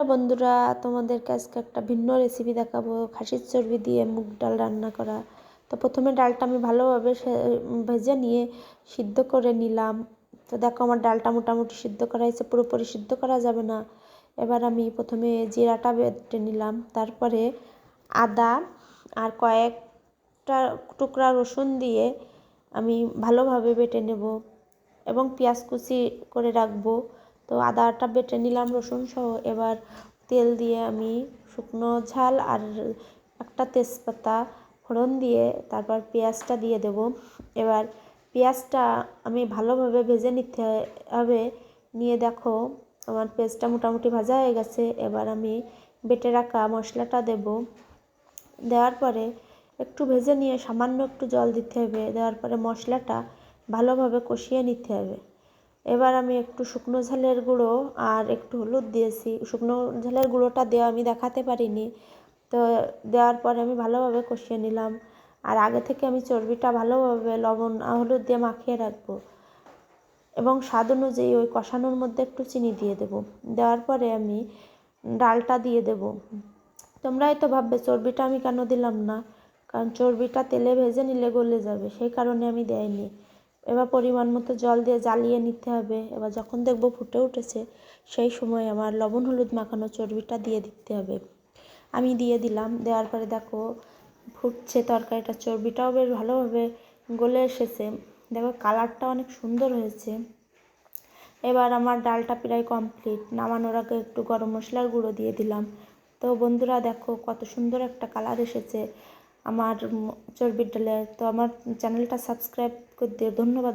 বন্ধুরা, তোমাদেরকে আজকে একটা ভিন্ন রেসিপি দেখাবো, খাসির চর্বি দিয়ে মুগ ডাল রান্না করা। তো প্রথমে ডালটা আমি ভালোভাবে ভেজে নিয়ে সিদ্ধ করে নিলাম। তো দেখো আমার ডালটা মোটামুটি সিদ্ধ করা হয়েছে, পুরোপুরি সিদ্ধ করা যাবে না। এবার আমি প্রথমে জিরাটা বেটে নিলাম, তারপরে আদা আর কয়েকটা টুকরা রসুন দিয়ে আমি ভালোভাবে বেটে নেব এবং পেঁয়াজ কুচি করে রাখবো। তো আদাটা বেটে নিলাম রসুন সহ। এবার তেল দিয়ে আমি শুকনো ঝাল আর একটা তেজপাতা ফোড়ন দিয়ে তারপর পেঁয়াজটা দিয়ে দেব। এবার পেঁয়াজটা আমি ভালোভাবে ভেজে নিতে হবে। নিয়ে দেখো আমার পেঁয়াজটা মোটামুটি ভাজা হয়ে গেছে। এবার আমি বেটে রাখা মশলাটা দেব। দেওয়ার পরে একটু ভেজে নিয়ে সামান্য একটু জল দিতে হবে। দেওয়ার পরে মশলাটা ভালোভাবে কষিয়ে নিতে হবে। এবার আমি একটু শুকনো ঝালের গুঁড়ো আর একটু হলুদ দিয়েছি। শুকনো ঝালের গুঁড়োটা দেওয়া আমি দেখাতে পারিনি। তো দেওয়ার পরে আমি ভালোভাবে কষিয়ে নিলাম। আর আগে থেকে আমি চর্বিটা ভালোভাবে লবণ আর হলুদ দিয়ে মাখিয়ে রাখবো এবং স্বাদ অনুযায়ী ওই কষানোর মধ্যে একটু চিনি দিয়ে দেব। দেওয়ার পরে আমি ডালটা দিয়ে দেব। তোমরা হয়তো ভাববে চর্বিটা আমি কেন দিলাম না, কারণ চর্বিটা তেলে ভেজে নিলে গলে যাবে, সেই কারণে আমি দেইনি। এবার পরিমাণ মতো জল দিয়ে জ্বালিয়ে নিতে হবে। এবার যখন দেখবো ফুটে উঠেছে, সেই সময় আমার লবণ হলুদ মাখানো চর্বিটা দিয়ে দিতে হবে। আমি দিয়ে দিলাম। দেওয়ার পরে দেখো ফুটছে তরকারিটা, চর্বিটাও বেশ ভালোভাবে গলে এসেছে। দেখো কালারটা অনেক সুন্দর হয়েছে। এবার আমার ডালটা প্রায় কমপ্লিট। নামানোর আগে একটু গরম মশলার গুঁড়ো দিয়ে দিলাম। তো বন্ধুরা দেখো কত সুন্দর একটা কালার এসেছে আমার চর্বির ডালে। তো আমার চ্যানেলটা সাবস্ক্রাইব করে দিও। ধন্যবাদ।